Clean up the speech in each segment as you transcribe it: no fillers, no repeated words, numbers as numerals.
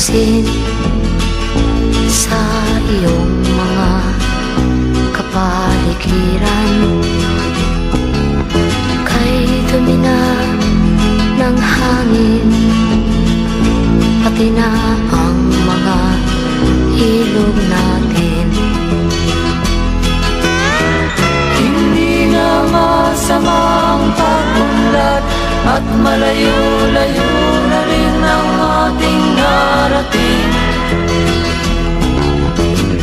pansin sa iyong mga kapaligiran. Kay dumi na ng hangin, pati na ang mga ilog natin. Hindi na masama ang pag-unlad, at malayo-layo na rin ang ating narating.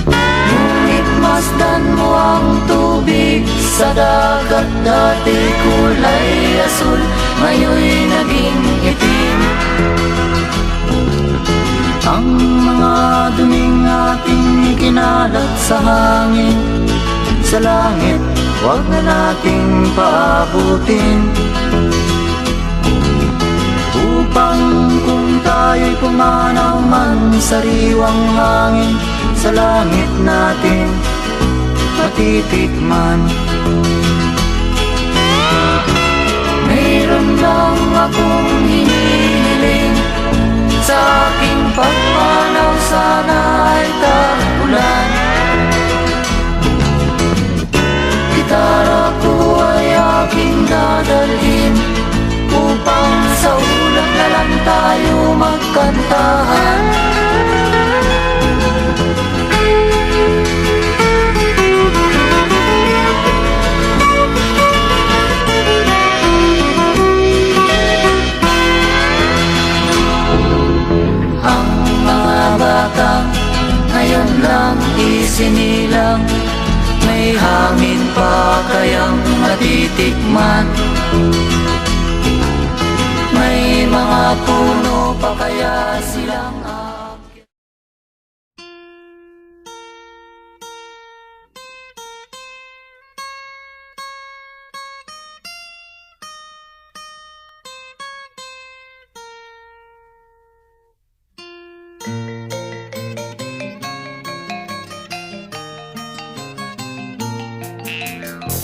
Ngunit masdan mo ang tubig sa dagat, dati kulay asul, ngayon'y naging itim. Ang mga duming ating kinalat sa hangin, sa langit, huwag na nating paabutin. Upang kung tayo'y pumanaw man sa sariwang hangin, sa langit natin matitikman. Mayroon lang akong hinihiling, sa aking pagpanaw sana ay tag-ulan. Gitara ko ay aking dadalhin, upang sa ulan na lang tayo magkantahan. Ang mga batang ngayon lang isinilang, may hangin pa kayang matitikman? May mga puno pa kaya silang aakyat?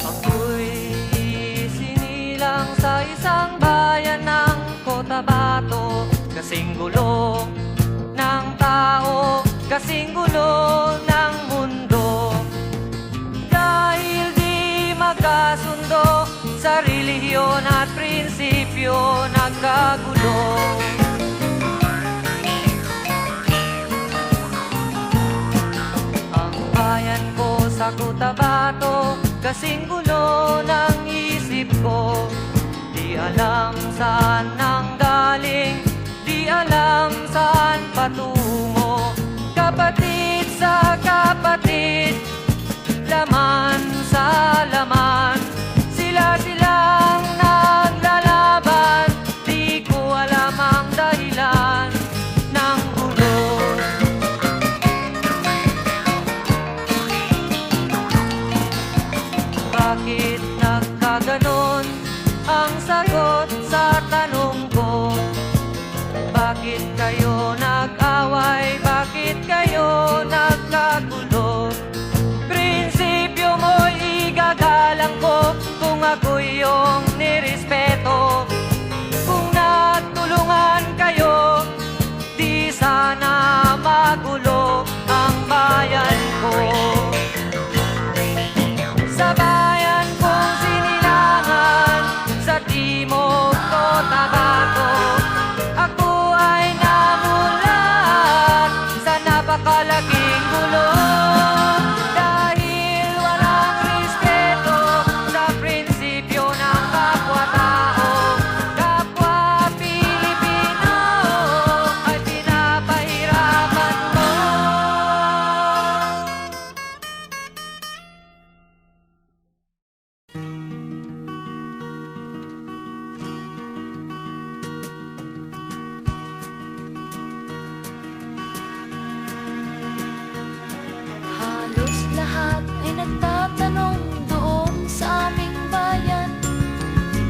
Ako'y isinilang sa isang bayan ng Cotabato, kasing gulo ng tao, kasing gulo ng mundo. Dahil di magkasundo sa relihiyon at prinsipyo, nagkagulo. Ang bayan ko sa Cotabato, kasing gulo ng isip ko. Di alam saan nang galing, di alam saan patungo. Kapatid sa kapatid, laman sa laman, sila-silang naglalaban. Di ko alam ang dahilan ng gulo. Bakit nagkaganon ang sagot sa tanong ko? Bakit kayo nag-away? Bakit kayo nagkagulo? Prinsipyo mo'y igagalang ko kung ako'y iyong nirespeto. Kung nagtulungan kayo, di sana magulo ang bayan ko. Sa bayan kong sinilangan, sa Timog Cotabato, ako ay namulat sa napakalaking gulo. Dahil walang respeto sa prinsipyo ng kapwa-tao, kapwa Pilipino ay pinapahirapan mo. Halos lahat ay nagtatanong doon sa aming bayan,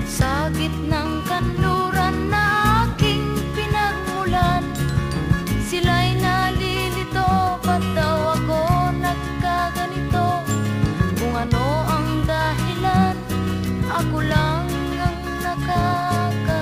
sa gitnang kanluran na aking pinagmulan. Sila'y nalilito, ba't daw ako nagkaganito? Kung ano ang dahilan, ako lang ang nakakaalam.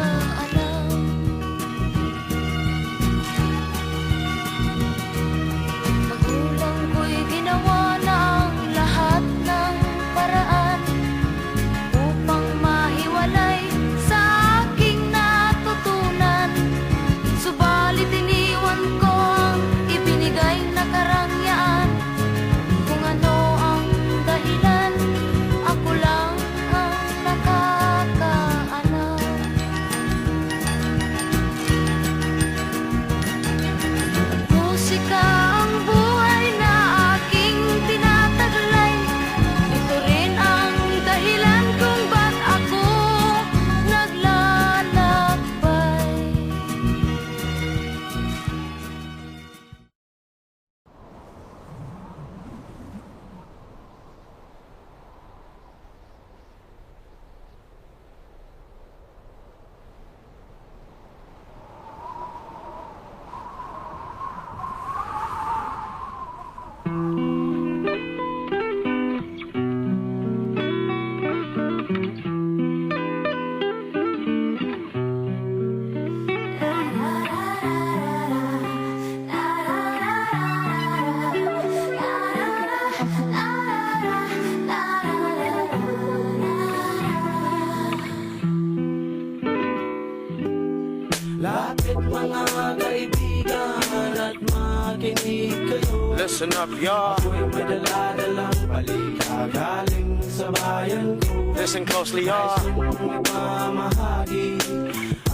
Lapit mga kaibigan at makinig kayo. Listen up, y'all. Ako'y may dala-dalang balita galing sa bayan ko. Listen closely, y'all. Nais kong ipamahagi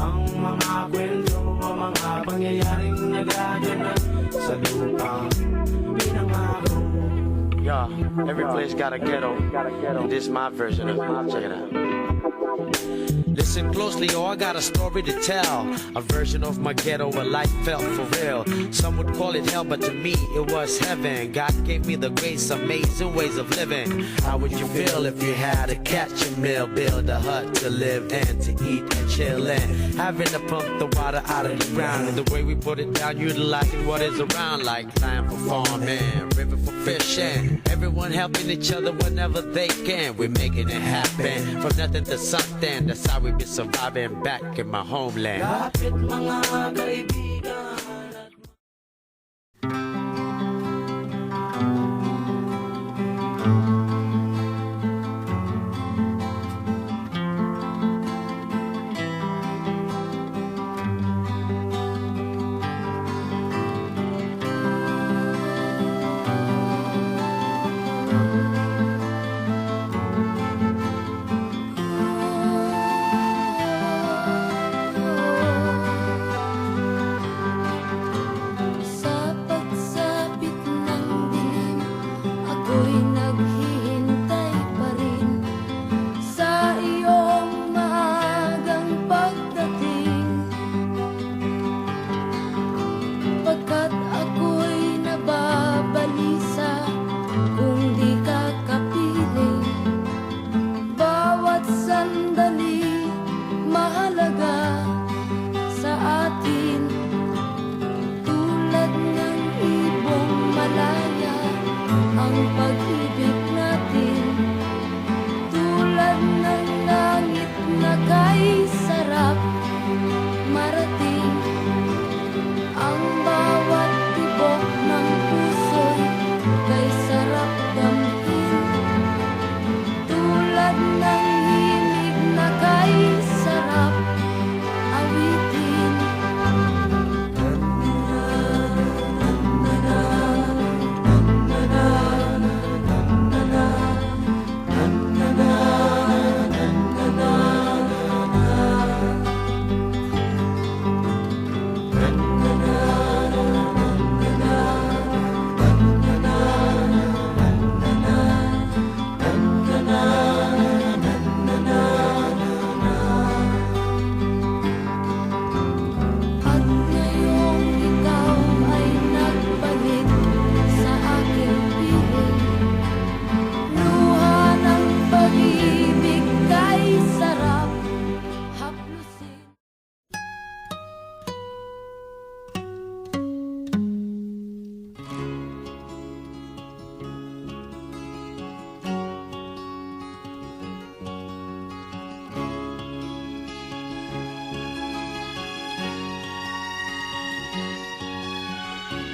ang mga kwento, mga pangyayaring nagaganap sa lupang pinangako. Y'all, every place got a ghetto. This is my version of it. Check it out. Listen closely, oh, I got a story to tell. A version of my ghetto where life felt for real. Some would call it hell, but to me it was heaven. God gave me the grace, amazing ways of living. How would you feel if you had to catch a meal, build a hut to live and to eat and chill in? Having to pump the water out of the ground. And the way we put it down, utilizing what is around, like land for farming, river for fishing. Everyone helping each other whenever they can. We're making it happen from nothing to something. That's how we been surviving back in my homeland. Lapit mga kaibigan. Sa pagsapit ng dilim, ako'y naghihintay pa rin sa iyong maagang pagdating. Pagkat ako'y nababalisa kung di ka kapiling. Bawat sandali mahalaga sa atin. Tulad ng ibong malaya ang pag-ibig natin. Tulad ng langit na kay sarap marating. Ang bawat tibok ng puso'y kay sarap damhin. Tulad ng himig na kay sarap awitin. At ngayong ikaw ay nagbalik sa aking piling. Luha ng pag-ibig kay sarap haplusin.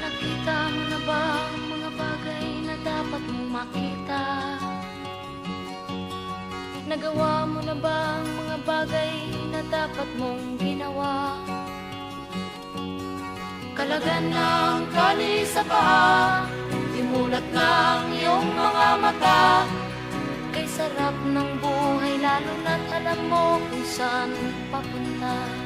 Nakita mo na ba ang mga bagay na dapat mong makita? Nagawa mo na ba ang mga bagay na dapat mong ginawa? Kalagan ng kali sa paa, imulat ng iyong mga mata. Kay sarap ng buhay lalo na't alam mo kung saan papunta.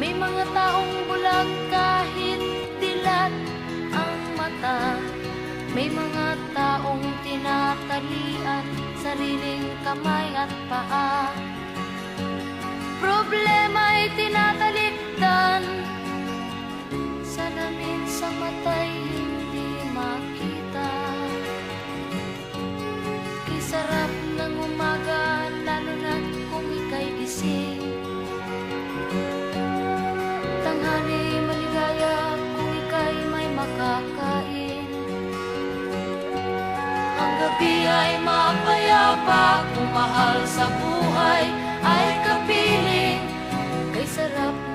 May mga taong bulag kahit dilat ang mata. May mga taong tinatalian sariling kamay at paa. Problema'y tinatalikdan, salamin sa mata'y hindi makita. Kay sarap ng umaga lalo na't kung ika'y gising. Tanghali maligaya kung ika'y may makakain. Ang gabi ay mapayapa kung mahal sa buhay ay kapiling. Kay sarap